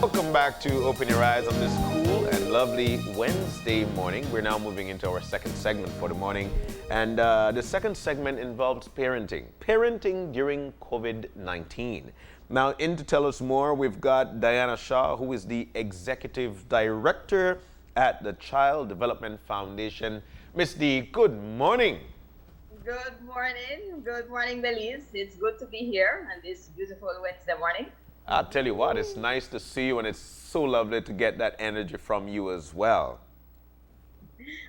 Welcome back to Open Your Eyes on this cool and lovely Wednesday morning. We're now moving into our second segment for the morning. And the second segment involves parenting during COVID-19. Now, in to tell us more, we've got Diana Shaw, who is the Executive Director at the Child Development Foundation. Miss D, good morning. Good morning. Good morning, Belize. It's good to be here on this beautiful Wednesday morning. I'll tell you what, it's nice to see you, and it's so lovely to get that energy from you as well.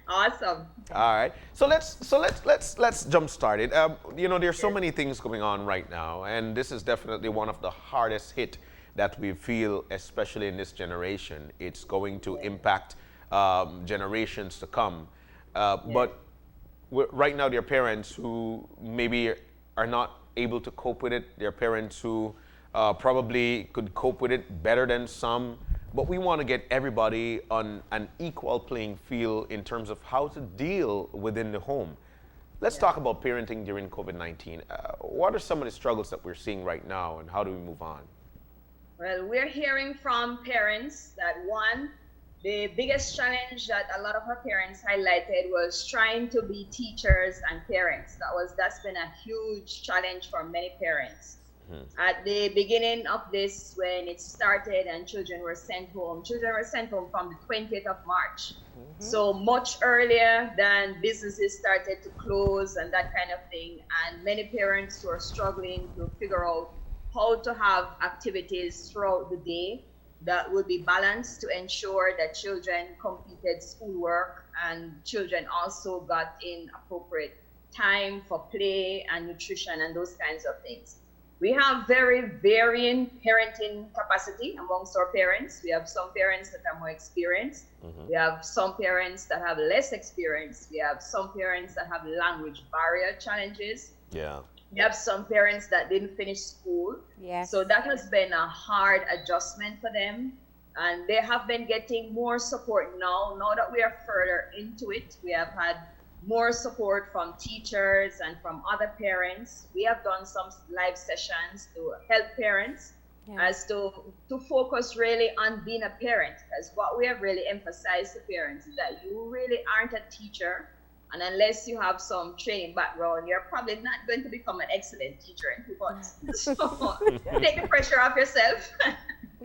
Awesome. All right, so let's jump start it. There's so many things going on right now, and this is definitely one of the hardest hit that we feel, especially in this generation. It's going to impact generations to come, but right now there are parents who maybe are not able to cope with it. There are parents who probably could cope with it better than some, but we want to get everybody on an equal playing field in terms of how to deal within the home. Let's talk about parenting during COVID-19. What are some of the struggles that we're seeing right now, and how do we move on? Well, we're hearing from parents that one, the biggest challenge that a lot of our parents highlighted was trying to be teachers and parents. That's been a huge challenge for many parents. At the beginning of this, when it started and children were sent home from the 20th of March. So much earlier than businesses started to close and that kind of thing. And many parents were struggling to figure out how to have activities throughout the day that would be balanced to ensure that children completed schoolwork and children also got in appropriate time for play and nutrition and those kinds of things. We have very varying parenting capacity amongst our parents. We have some parents that are more experienced. We have some parents that have less experience. We have some parents that have language barrier challenges. Yeah. We have some parents that didn't finish school. Yes. So that has been a hard adjustment for them. And they have been getting more support now. Now that we are further into it, we have had more support from teachers and from other parents. We have done some live sessions to help parents as to focus really on being a parent. Because what we have really emphasized to parents is that you really aren't a teacher. And unless you have some training background, you're probably not going to become an excellent teacher in 2 months. So take the pressure off yourself.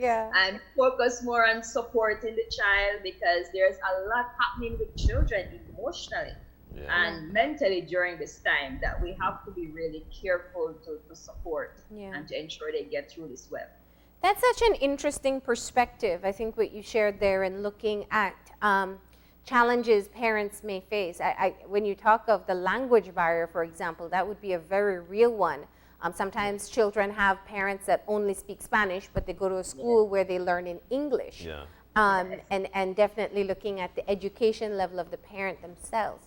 And focus more on supporting the child, because there's a lot happening with children emotionally and mentally during this time that we have to be really careful to support and to ensure they get through this well. That's such an interesting perspective, I think, what you shared there, in looking at challenges parents may face. When you talk of the language barrier, for example, that would be a very real one. Sometimes children have parents that only speak Spanish, but they go to a school where they learn in English. And definitely looking at the education level of the parent themselves.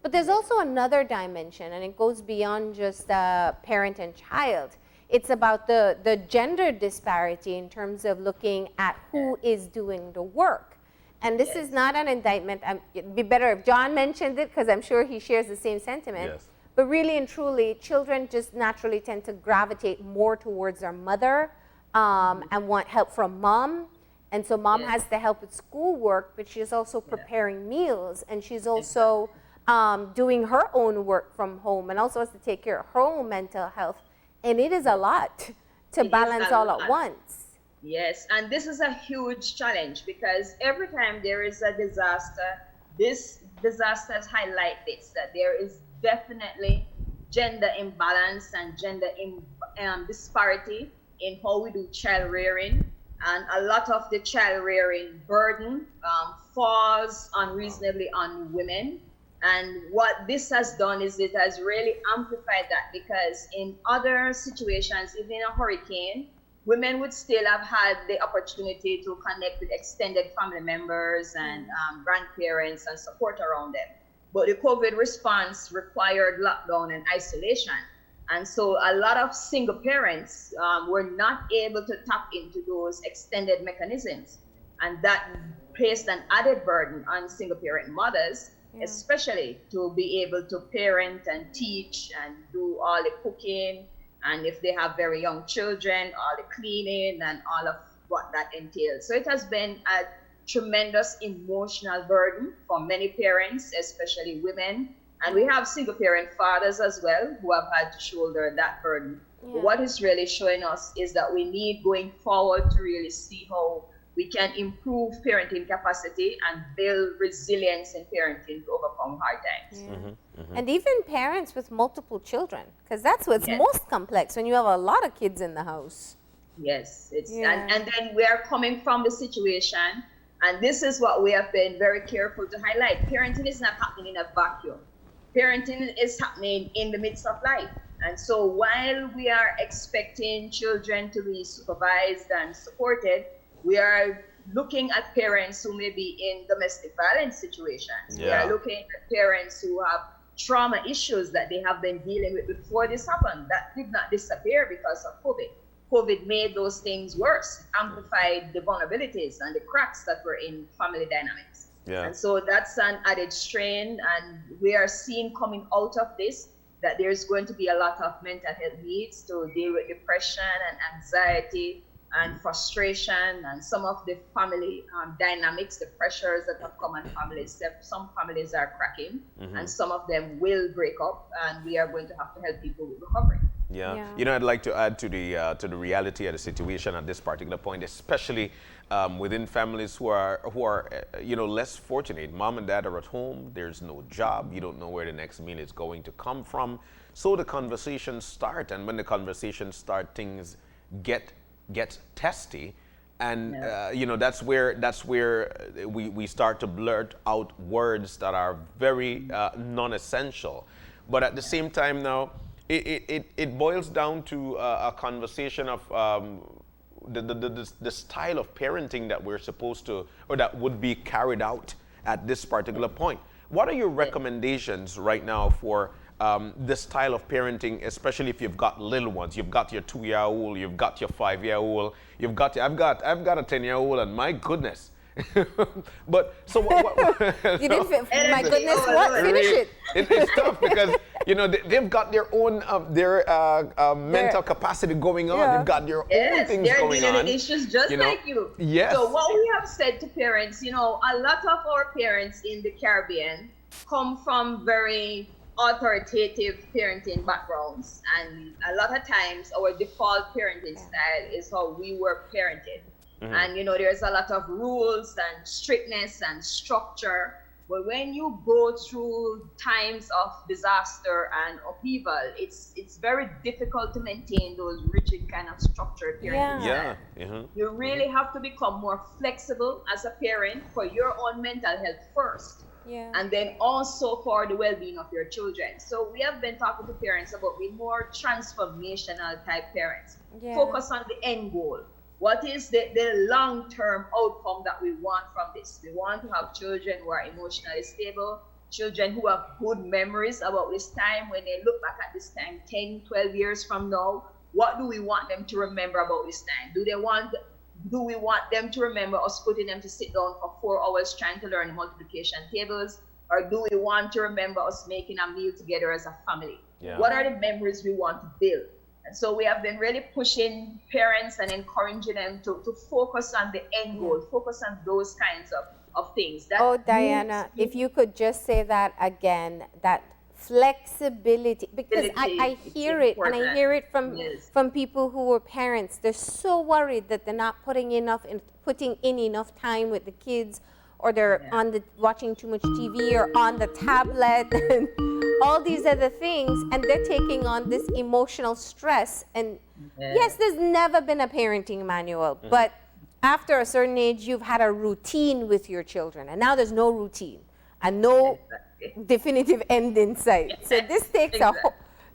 But there's also another dimension, and it goes beyond just parent and child. It's about the gender disparity in terms of looking at who is doing the work. And this is not an indictment. It'd be better if John mentioned it, because I'm sure he shares the same sentiment. But really and truly, children just naturally tend to gravitate more towards their mother and want help from mom. And so mom has to help with schoolwork, but she's also preparing meals, and she's also doing her own work from home, and also has to take care of her own mental health. And it is a lot to balance all at once. Yes, and this is a huge challenge, because every time there is a disaster, this disasters highlight this, that there is definitely gender imbalance and gender disparity in how we do child rearing. And a lot of the child rearing burden falls unreasonably on women. And what this has done is it has really amplified that, because in other situations, even in a hurricane, women would still have had the opportunity to connect with extended family members and grandparents and support around them. But the COVID response required lockdown and isolation. And so a lot of single parents were not able to tap into those extended mechanisms. And that placed an added burden on single parent mothers, especially to be able to parent and teach and do all the cooking, and if they have very young children, all the cleaning and all of what that entails. So it has been a tremendous emotional burden for many parents, especially women. And we have single parent fathers as well who have had to shoulder that burden. Yeah. But what it's really showing us is that we need going forward to really see how we can improve parenting capacity and build resilience in parenting to overcome hard times. Yeah. And even parents with multiple children, because that's what's Yes. most complex when you have a lot of kids in the house. Yes, it's Yeah. and then we are coming from the situation, and this is what we have been very careful to highlight. Parenting is not happening in a vacuum. Parenting is happening in the midst of life. And so while we are expecting children to be supervised and supported, we are looking at parents who may be in domestic violence situations. We Yeah. are looking at parents who have trauma issues that they have been dealing with before this happened that did not disappear because of COVID. COVID made those things worse, amplified the vulnerabilities and the cracks that were in family dynamics. Yeah. And so that's an added strain, and we are seeing coming out of this that there's going to be a lot of mental health needs to deal with depression and anxiety and frustration and some of the family dynamics, the pressures that have come on families. Some families are cracking, and some of them will break up, and we are going to have to help people with recovery. Yeah. Yeah. You know, I'd like to add to the reality of the situation at this particular point, especially within families who are less fortunate. Mom and dad are at home. There's no job. You don't know where the next meal is going to come from. So the conversations start, and when the conversations start, things get testy, and that's where we start to blurt out words that are very non-essential. But at the same time now, it boils down to a conversation of the style of parenting that we're supposed to, or that would be carried out at this particular point. What are your recommendations right now for this style of parenting, especially if you've got little ones? You've got your 2-year-old, you've got your 5-year-old, I've got a 10-year-old, and my goodness. But so what You didn't my goodness, what? Finish it. It's tough because they've got their own mental capacity going on. Yeah. They've got their own Yes, things they're going dealing on. with issues just like you. Yes. So what we have said to parents, a lot of our parents in the Caribbean come from very authoritative parenting backgrounds, and a lot of times our default parenting style is how we were parented. And there's a lot of rules and strictness and structure. But when you go through times of disaster and upheaval, it's very difficult to maintain those rigid kind of structured parenting Yeah. style. You really have to become more flexible as a parent for your own mental health first. Yeah. And then also for the well-being of your children. So we have been talking to parents about being more transformational type parents. Yeah. Focus on the end goal. What is the long-term outcome that we want from this? We want to have children who are emotionally stable, children who have good memories about this time. When they look back at this time 10, 12 years from now, what do we want them to remember about this time? Do we want them to remember us putting them to sit down for 4 hours trying to learn multiplication tables? Or do we want to remember us making a meal together as a family? Yeah. What are the memories we want to build? And so we have been really pushing parents and encouraging them to focus on the end goal, focus on those kinds of things. That Diana, if you could just say that again, that flexibility, because I hear it, and I hear it from people who are parents. They're so worried that they're not putting in enough time with the kids, or they're watching too much TV or on the tablet and all these other things, and they're taking on this emotional stress. And yes, there's never been a parenting manual, but after a certain age, you've had a routine with your children, and now there's no routine and no definitive end in sight. So this takes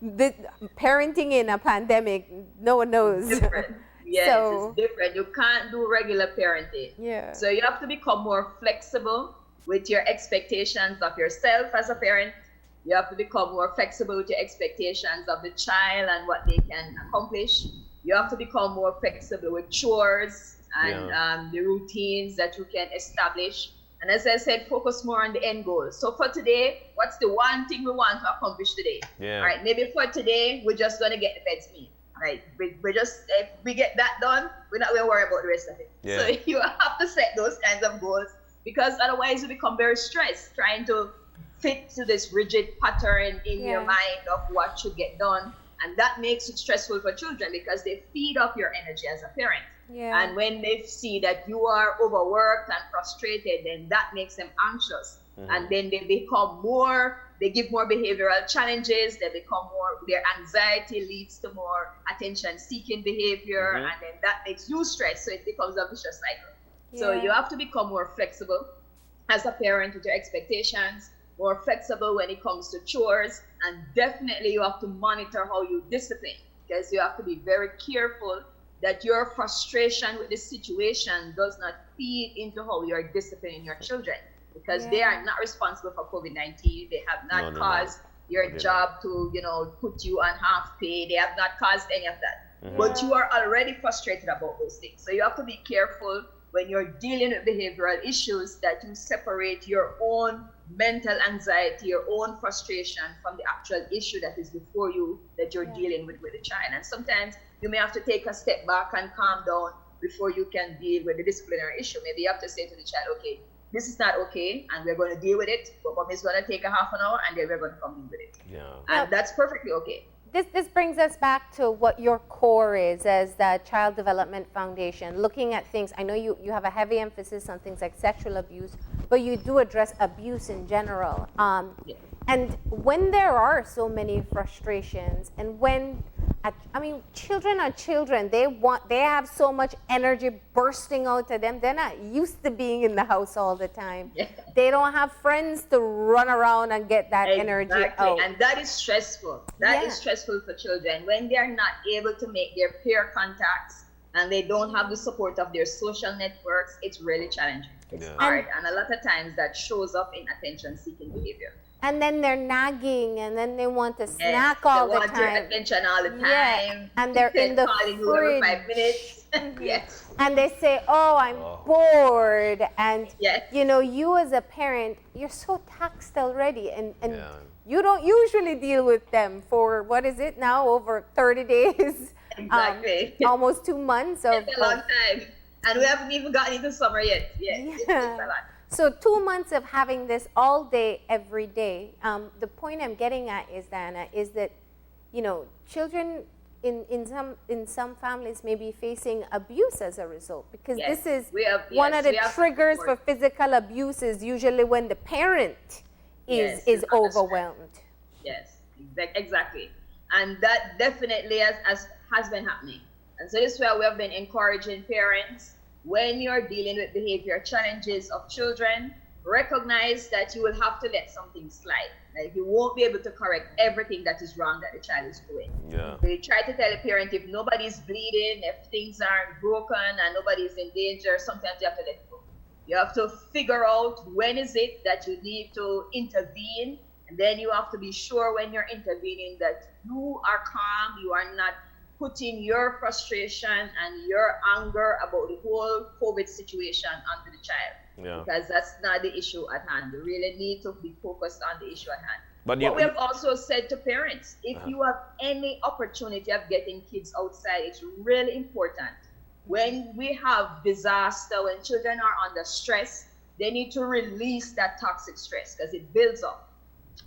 the parenting in a pandemic. No one knows. Different. Yes, it's different. You can't do regular parenting. Yeah. So you have to become more flexible with your expectations of yourself as a parent. You have to become more flexible with your expectations of the child and what they can accomplish. You have to become more flexible with chores and the routines that you can establish. And as I said, focus more on the end goal. So for today, what's the one thing we want to accomplish today? Yeah. All right, maybe for today, we're just going to get the beds meal. Like we just, if we get that done, we're not going to worry about the rest of it. Yeah. So you have to set those kinds of goals, because otherwise you become very stressed trying to fit to this rigid pattern in your mind of what should get done. And that makes it stressful for children, because they feed off your energy as a parent. Yeah. And when they see that you are overworked and frustrated, then that makes them anxious. And then they give more behavioral challenges, they become more, their anxiety leads to more attention seeking behavior, and then that makes you stressed. So it becomes a vicious cycle. So you have to become more flexible as a parent with your expectations, more flexible when it comes to chores, and definitely you have to monitor how you discipline, because you have to be very careful that your frustration with the situation does not feed into how you're disciplining your children, because they are not responsible for COVID-19. They have not caused your job to, put you on half pay. They have not caused any of that. But you are already frustrated about those things. So you have to be careful when you're dealing with behavioral issues that you separate your own mental anxiety, your own frustration from the actual issue that is before you, that you're dealing with the child. And sometimes you may have to take a step back and calm down before you can deal with the disciplinary issue. Maybe you have to say to the child, okay, this is not okay, and we're going to deal with it, but mom is going to take a half an hour, and then we're going to come deal with it. And that's perfectly okay. This brings us back to what your core is as the Child Development Foundation, looking at things. I know you have a heavy emphasis on things like sexual abuse, but you do address abuse in general. And when there are so many frustrations, and when, children are children, they have so much energy bursting out of them. They're not used to being in the house all the time. They don't have friends to run around and get that energy out. And that is stressful. That is stressful for children when they are not able to make their peer contacts and they don't have the support of their social networks. It's really challenging. It's hard, and a lot of times that shows up in attention-seeking behavior. And then they're nagging, and then they want to snack all the time. They want your attention all the time. And they're in the calling you every 5 minutes. And they say, "Oh, I'm bored." And you as a parent, you're so taxed already, and you don't usually deal with them for what is it now, over 30 days? Exactly. Almost 2 months. It's a long time. And we haven't even gotten into summer yet. It's a lot. So 2 months of having this all day, every day. The point I'm getting at is, Diana, is that, children in some families may be facing abuse as a result, because this is one of the triggers for physical abuse is usually when the parent is overwhelmed. Yes, exactly. And that definitely has been happening. And so this is where we have been encouraging parents, when you're dealing with behavior challenges of children, recognize that you will have to let something slide. Like, you won't be able to correct everything that is wrong that the child is doing. So you try to tell a parent, if nobody's bleeding, if things aren't broken and nobody's in danger, sometimes you have to let it go. You have to figure out when is it that you need to intervene, and then you have to be sure when you're intervening that you are calm, you are not putting your frustration and your anger about the whole COVID situation onto the child, because that's not the issue at hand. We really need to be focused on the issue at hand. But we have also said to parents, if you have any opportunity of getting kids outside, it's really important. When we have disaster, when children are under stress, they need to release that toxic stress, because it builds up.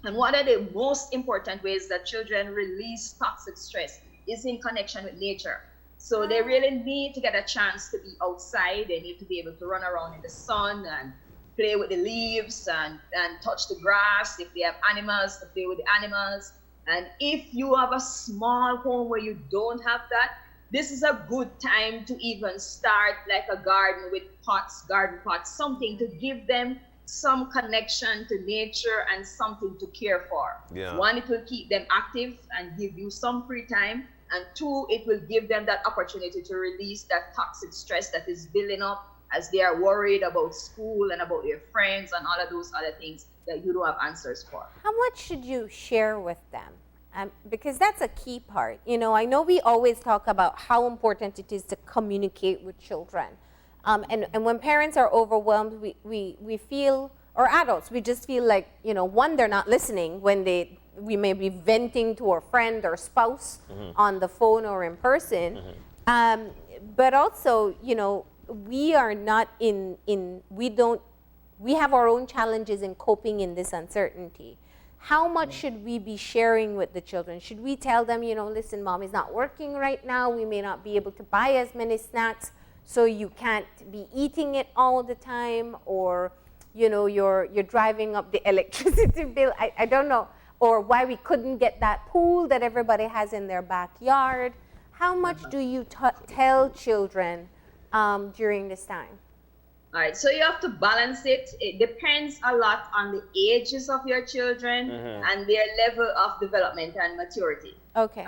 And one of the most important ways that children release toxic stress is in connection with nature. So they really need to get a chance to be outside. They need to be able to run around in the sun and play with the leaves and touch the grass. If they have animals, to play with the animals. And if you have a small home where you don't have that, this is a good time to even start like a garden with garden pots, something to give them some connection to nature and something to care for. One, it will keep them active and give you some free time. And two, it will give them that opportunity to release that toxic stress that is building up as they are worried about school and about their friends and all of those other things that you don't have answers for. How much should you share with them? Because that's a key part. I know we always talk about how important it is to communicate with children. And when parents are overwhelmed, we feel, or adults, we just feel like, one, they're not listening when we may be venting to a friend or spouse on the phone or in person. But also, you know, we are not we have our own challenges in coping in this uncertainty. How much should we be sharing with the children? Should we tell them, you know, listen, mom is not working right now. We may not be able to buy as many snacks, so you can't be eating it all the time, or, you know, you're driving up the electricity bill. I don't know. Or why we couldn't get that pool that everybody has in their backyard. How much do you tell children during this time? All right, so you have to balance it. It depends a lot on the ages of your children and their level of development and maturity. Okay.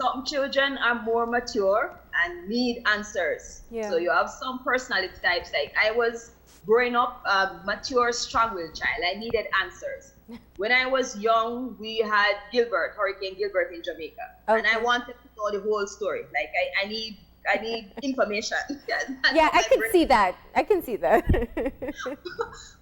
Some children are more mature and need answers. Yeah. So you have some personality types. Like I was growing up a mature, strong-willed child. I needed answers. When I was young, we had Hurricane Gilbert in Jamaica, and I wanted to know the whole story. Like I need information. Yeah, I can see that.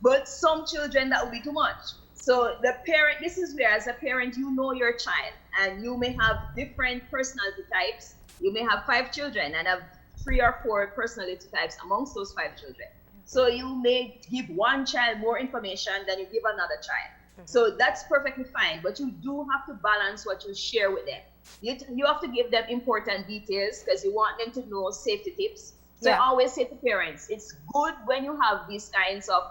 But some children, that would be too much. So the parent, this is where as a parent, you know your child, and you may have different personality types. You may have 5 children and have 3 or 4 personality types amongst those 5 children. So you may give one child more information than you give another child. So that's perfectly fine, but you do have to balance what you share with them. You have to give them important details because you want them to know safety tips. So I always say to parents, it's good when you have these kinds of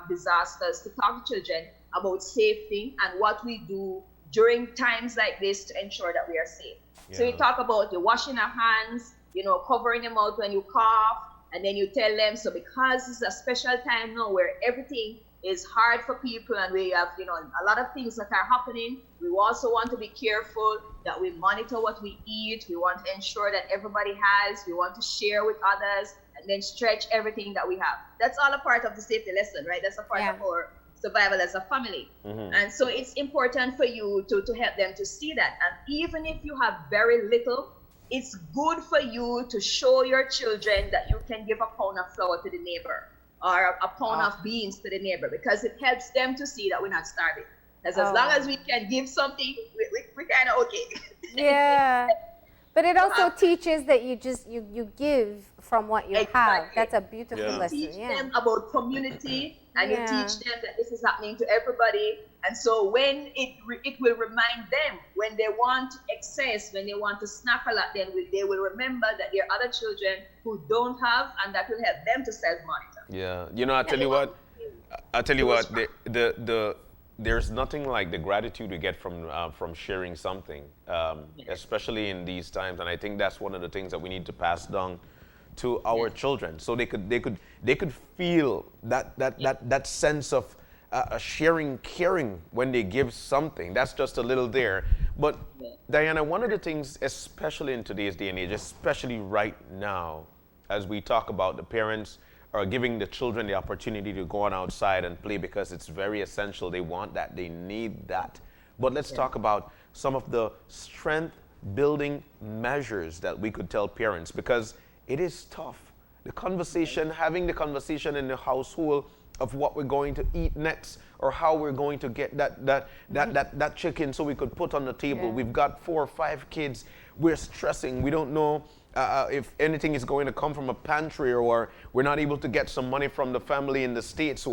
disasters to talk to children about safety and what we do during times like this to ensure that we are safe. Yeah. So you talk about the washing our hands, you know, covering your mouth when you cough, and then you tell them, so because it's a special time now where everything is hard for people and we have, you know, a lot of things that are happening, we also want to be careful that we monitor what we eat. We want to ensure that everybody has, we want to share with others and then stretch everything that we have. That's all a part of the safety lesson, right? That's a part of our survival as a family. And so it's important for you to help them to see that. And even if you have very little, it's good for you to show your children that you can give a pound of flour to the neighbor or a pound of beans to the neighbor, because it helps them to see that we're not starving. Because as long as we can give something, we're kind of okay. Yeah. But it also teaches that you give from what you have. That's a beautiful lesson. You teach them about community, and you teach them that this is happening to everybody. And so when it will remind them when they want excess, when they want to snack a lot, then they will remember that there are other children who don't have, and that will help them to self-monitor. Yeah, you know, I'll tell you what, there's nothing like the gratitude we get from sharing something, especially in these times. And I think that's one of the things that we need to pass down to our children, so they could feel that sense of sharing, caring when they give something. That's just a little there. But Diana, one of the things, especially in today's day and age, especially right now, as we talk about the parents are giving the children the opportunity to go on outside and play because it's very essential. They want that. They need that. But let's talk about some of the strength building measures that we could tell parents, because it is tough. Having the conversation in the household of what we're going to eat next, or how we're going to get that chicken so we could put on the table. Yeah. We've got 4 or 5 kids. We're stressing. We don't know if anything is going to come from a pantry, or we're not able to get some money from the family in the States,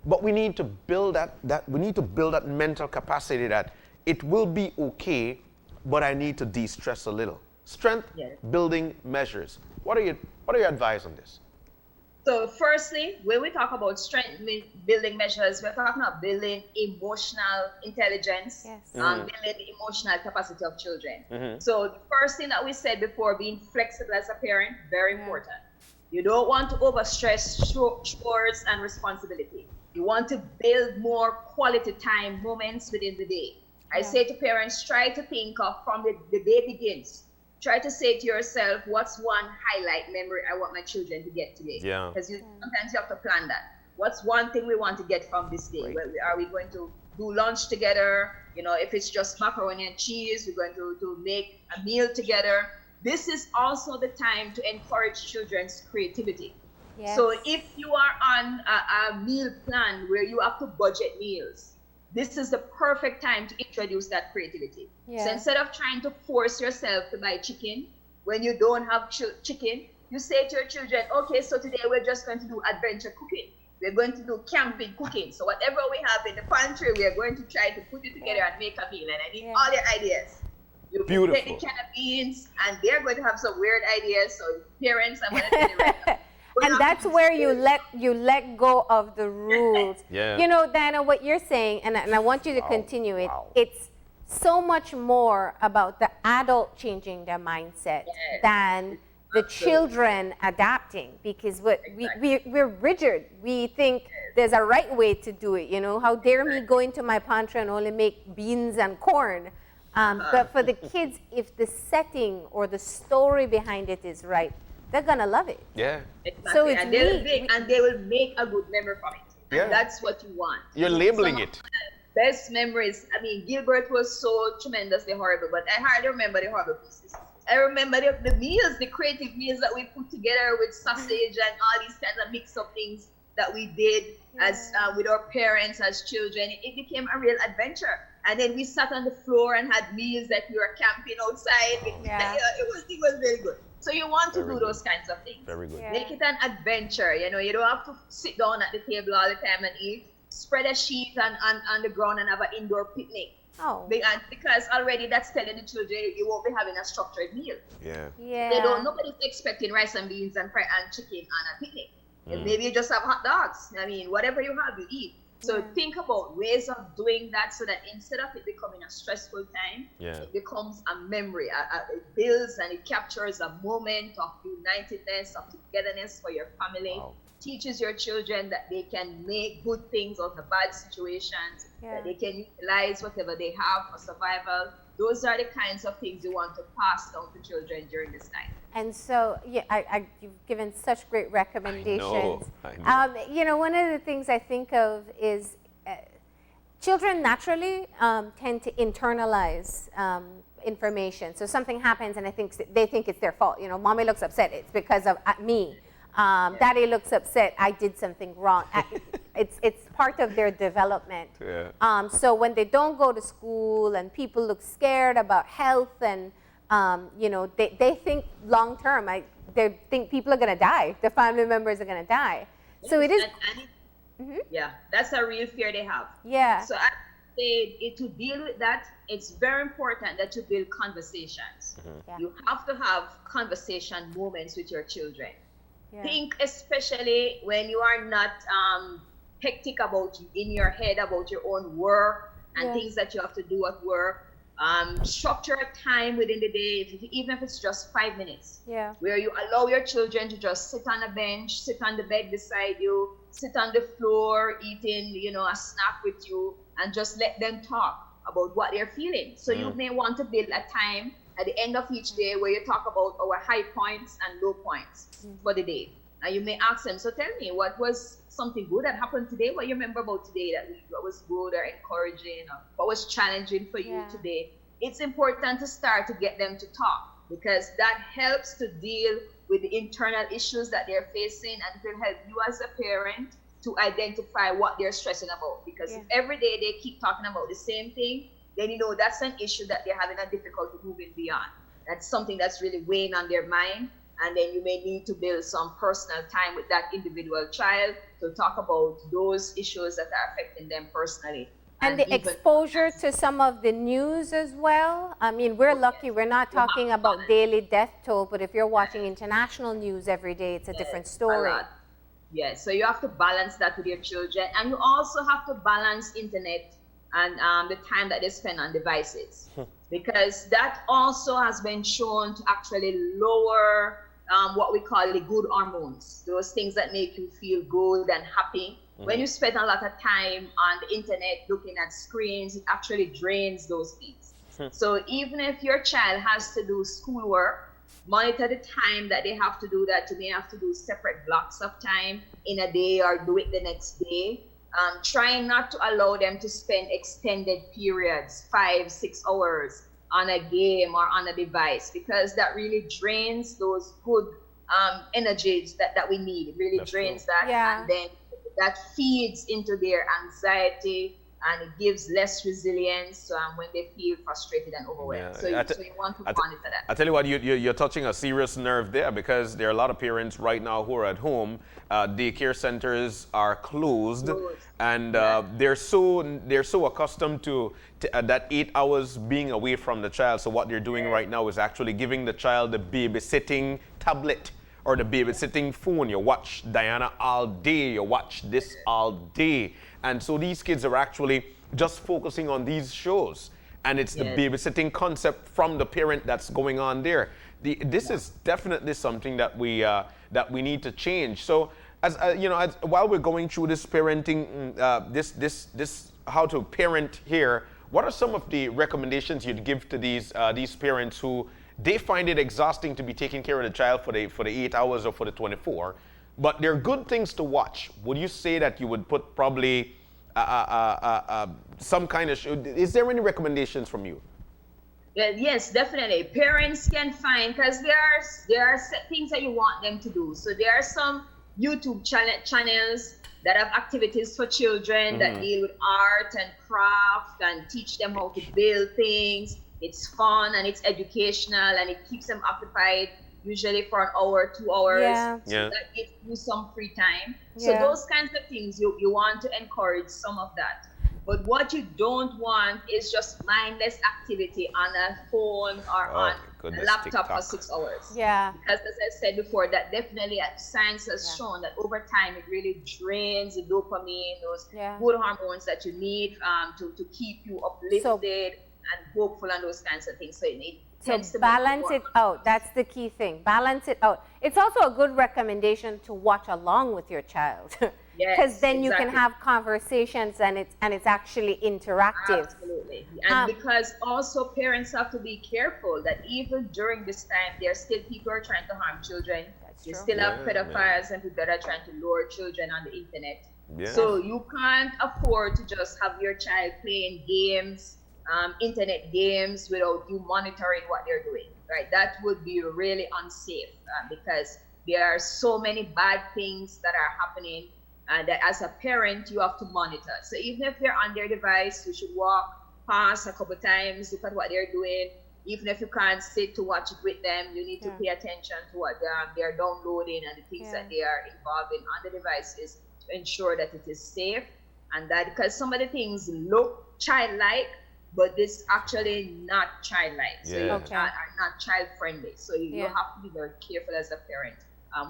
but we need to build that mental capacity that it will be okay, but I need to de-stress a little. Strength building measures. What are your advice on this? So firstly, when we talk about strength building measures, we're talking about building emotional intelligence, building the emotional capacity of children. So the first thing that we said before, being flexible as a parent, very important. You don't want to overstress chores and responsibility. You want to build more quality time moments within the day. I say to parents, try to think of from the day begins. Try to say to yourself, what's one highlight memory I want my children to get today? Yeah. Because sometimes you have to plan that. What's one thing we want to get from this day? Right. Are we going to do lunch together? You know, if it's just macaroni and cheese, we're going to make a meal together. This is also the time to encourage children's creativity. Yes. So if you are on a meal plan where you have to budget meals, this is the perfect time to introduce that creativity. So instead of trying to force yourself to buy chicken when you don't have chicken, you say to your children, okay, so today we're just going to do adventure cooking. We're going to do camping cooking. So whatever we have in the pantry, we are going to try to put it together and make a meal. And I need all your ideas. You Beautiful. take the can of beans, and they're going to have some weird ideas. So parents, I'm going to tell you right now. And that's where you let go of the rules. Yeah. You know, Diana, what you're saying, and I want you to continue it. It's so much more about the adult changing their mindset than the children adapting, because we're rigid. We think there's a right way to do it. You know, how dare me go into my pantry and only make beans and corn. But for the kids, if the setting or the story behind it is right, they're gonna love it. Yeah. Exactly. So it's and they will make a good memory from it. Yeah. And that's what you want. You're labeling it. Best memories. I mean, Gilbert was so tremendously horrible, but I hardly remember the horrible pieces. I remember the meals, the creative meals that we put together with sausage and all these kinds of mix-up things that we did as with our parents as children. It became a real adventure. And then we sat on the floor and had meals that we were camping outside. It was very good. So you want to do those kinds of things. Very good. Make it an adventure. You know, you don't have to sit down at the table all the time and eat. Spread a sheet on the ground and have an indoor picnic. Oh. Because already that's telling the children you won't be having a structured meal. Yeah. Yeah. Nobody's expecting rice and beans and chicken on a picnic. Maybe you just have hot dogs. I mean, whatever you have, you eat. So think about ways of doing that so that instead of it becoming a stressful time, it becomes a memory. It builds and it captures a moment of unitedness, of togetherness for your family. Wow. Teaches your children that they can make good things out of bad situations, that they can utilize whatever they have for survival. Those are the kinds of things you want to pass down to children during this time. And so, you've given such great recommendations. I know. You know, one of the things I think of is children naturally tend to internalize information. So something happens and they think it's their fault. You know, mommy looks upset, it's because of me. Daddy looks upset, I did something wrong. It's part of their development. Yeah. So when they don't go to school and people look scared about health and you know, they think long term. They think people are going to die. Their family members are going to die. So it is. Yeah, that's a real fear they have. Yeah. So I say to deal with that, it's very important that you build conversations. Yeah. You have to have conversation moments with your children. Yeah. Think especially when you are not hectic about in your head about your own work and things that you have to do at work. Structure a time within the day, even if it's just 5 minutes, where you allow your children to just sit on a bench, sit on the bed beside you, sit on the floor eating, you know, a snack with you, and just let them talk about what they're feeling. So you may want to build a time at the end of each day where you talk about our high points and low points for the day. And you may ask them, so tell me, what was something good that happened today? What you remember about today what was good or encouraging, or what was challenging for you today? It's important to start to get them to talk, because that helps to deal with the internal issues that they're facing, and it will help you as a parent to identify what they're stressing about. Because if every day they keep talking about the same thing, then you know that's an issue that they're having a difficulty moving beyond. That's something that's really weighing on their mind. And then you may need to build some personal time with that individual child to talk about those issues that are affecting them personally. And the exposure to some of the news as well. I mean, we're lucky. We're not talking about daily death toll, but if you're watching international news every day, it's a different story. Yes, so you have to balance that with your children. And you also have to balance internet and the time that they spend on devices. Because that also has been shown to actually lower what we call the good hormones, those things that make you feel good and happy. When you spend a lot of time on the internet looking at screens, it actually drains those things. So even if your child has to do schoolwork, monitor the time that they have to do that. You may have to do separate blocks of time in a day or do it the next day. Trying not to allow them to spend extended periods, 5-6 hours on a game or on a device, because that really drains those good energies that we need. It really drains that. And then that feeds into their anxiety and it gives less resilience when they feel frustrated and overwhelmed. Yeah, So you want to monitor that. I tell you what, you're touching a serious nerve there, because there are a lot of parents right now who are at home. Daycare centers are closed, and they're so accustomed to that 8 hours being away from the child. So what they're doing right now is actually giving the child the babysitting tablet or the babysitting phone. You watch Diana all day, you watch this all day. And so these kids are actually just focusing on these shows. And it's the babysitting concept from the parent that's going on there. This is definitely something that we need to change. So as while we're going through this parenting, this how to parent here, what are some of the recommendations you'd give to these parents who they find it exhausting to be taking care of the child for the 8 hours or for the 24, but they're good things to watch? Would you say that you would put probably some kind of is there any recommendations from you? Yes, definitely. Parents can find, because there are set things that you want them to do. So there are some YouTube channels that have activities for children that deal with art and craft and teach them how to build things. It's fun and it's educational and it keeps them occupied, usually for an hour, 2 hours. So that gives you some free time. So those kinds of things, you want to encourage some of that. But what you don't want is just mindless activity on a phone or on a laptop TikTok for 6 hours. Yeah. Because as I said before, that definitely science has shown that over time it really drains the dopamine, those good hormones that you need to keep you uplifted and hopeful and those kinds of things. So balance it out. That's the key thing. Balance it out. It's also a good recommendation to watch along with your child. Because then you can have conversations and it's actually interactive. Absolutely. And because also parents have to be careful that even during this time, there are still people who are trying to harm children. You still have pedophiles and people that are trying to lure children on the internet. So you can't afford to just have your child playing games, internet games, without you monitoring what they're doing, right? That would be really unsafe because there are so many bad things that are happening that as a parent you have to monitor. So even if they're on their device, you should walk past a couple times, look at what they're doing. Even if you can't sit to watch it with them, you need to pay attention to what they're downloading and the things that they are involved in on the devices to ensure that it is safe. And that, because some of the things look childlike, but this actually not childlike. So you are not child friendly. So you have to be very careful as a parent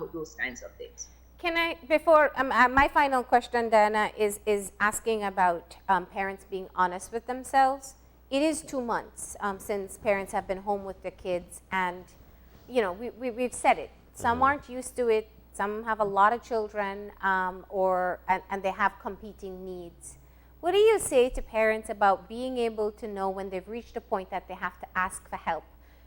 with those kinds of things. Can I, before, my final question, Diana, is asking about parents being honest with themselves. It is 2 months since parents have been home with their kids, and, we've said it. Some aren't used to it. Some have a lot of children, and they have competing needs. What do you say to parents about being able to know when they've reached a point that they have to ask for help?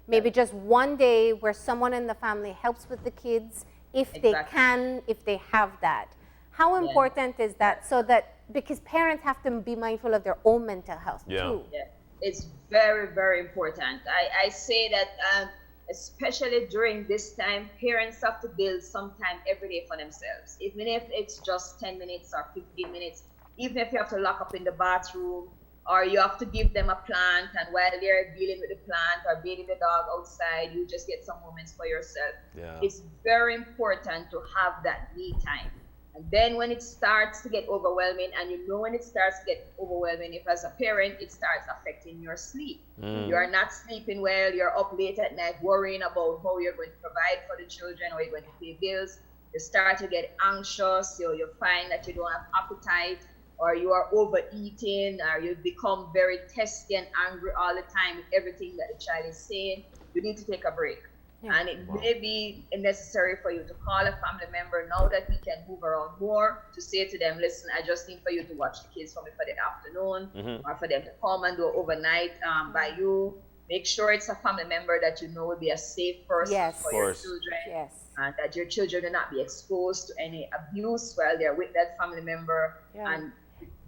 Maybe just one day where someone in the family helps with the kids, if they can, if they have that. How important is that? So that, because parents have to be mindful of their own mental health too. Yeah. It's very, very important. I say that especially during this time, parents have to build some time every day for themselves. Even if it's just 10 minutes or 15 minutes, even if you have to lock up in the bathroom, or you have to give them a plant, and while they're dealing with the plant or bathing the dog outside, you just get some moments for yourself. It's very important to have that me time. And then when it starts to get overwhelming, and when it starts to get overwhelming, if as a parent, it starts affecting your sleep. You are not sleeping well, you're up late at night worrying about how you're going to provide for the children, or you're going to pay bills. You start to get anxious, you find that you don't have appetite, or you are overeating, or you become very testy and angry all the time with everything that the child is saying. You need to take a break. And it may be necessary for you to call a family member now that we can move around more, to say to them, listen, I just need for you to watch the kids for me for the afternoon, or for them to come and do overnight by you. Make sure it's a family member that you know will be a safe person for your children. And that your children will not be exposed to any abuse while they're with that family member and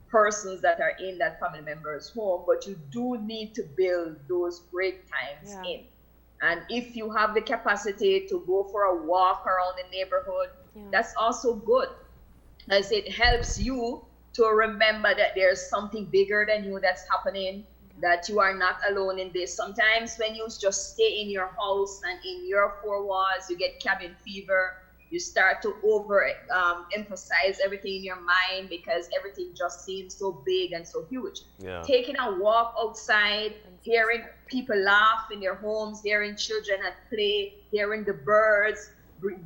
persons that are in that family member's home. But you do need to build those break times in. And if you have the capacity to go for a walk around the neighborhood, that's also good, as it helps you to remember that there's something bigger than you that's happening, that you are not alone in this. Sometimes when you just stay in your house and in your four walls, you get cabin fever. You start to over emphasize everything in your mind because everything just seems so big and so huge. Yeah. Taking a walk outside, hearing people laugh in their homes, hearing children at play, hearing the birds,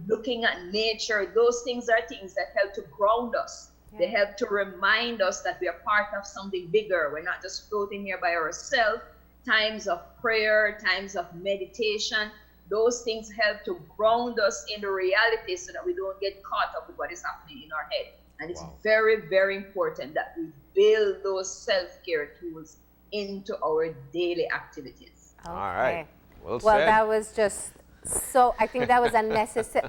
looking at nature, those things are things that help to ground us. They help to remind us that we are part of something bigger. We're not just floating here by ourselves. Times of prayer, times of meditation, those things help to ground us in the reality so that we don't get caught up with what is happening in our head. And it's very, very important that we build those self-care tools into our daily activities. Okay. All right. Well Well, said. that was just so, I think that was a necessary,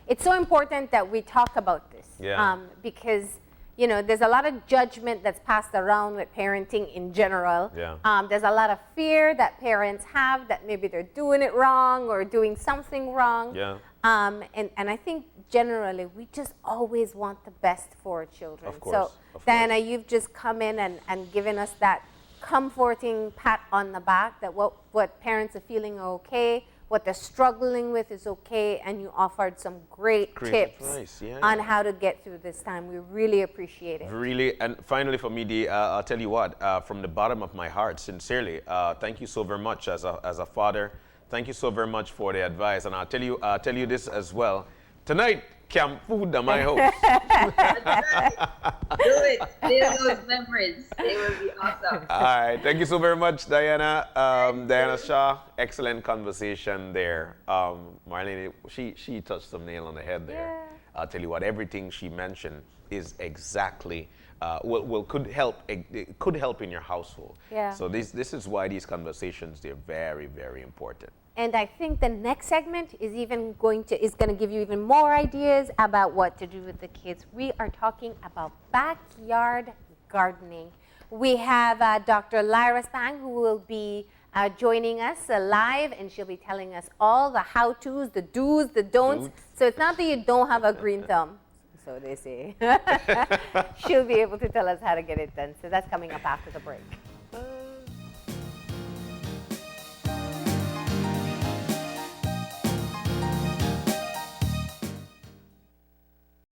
it's so important that we talk about this. Yeah. Because, you know, there's a lot of judgment that's passed around with parenting in general. Yeah. There's a lot of fear that parents have that maybe they're doing it wrong or doing something wrong. Yeah. And I think generally we just always want the best for our children. Of course, So, of course. Diana, you've just come in and given us that comforting pat on the back that what parents are feeling are okay, what they're struggling with is okay, and you offered some great tips advice, yeah. on how to get through this time. We really appreciate it. Really, and finally for me, Dee, I'll tell you what, from the bottom of my heart, sincerely, thank you so very much as a father. Thank you so very much for the advice, and I'll tell you this as well. Tonight, camp food at my house. Do it. Live those memories. They will be awesome. All right, thank you so very much, Diana. Diana Shaw, excellent conversation there. Marlene, she touched some nail on the head there. Yeah. I'll tell you what, everything she mentioned is exactly could help in your household. Yeah. So this is why these conversations, they're very, very important. And I think the next segment is going to give you even more ideas about what to do with the kids. We are talking about backyard gardening. We have Dr. Lyra Spang, who will be joining us live, and she'll be telling us all the how-tos, the do's, the don'ts. So it's not that you don't have a green thumb, so they say. She'll be able to tell us how to get it done. So that's coming up after the break.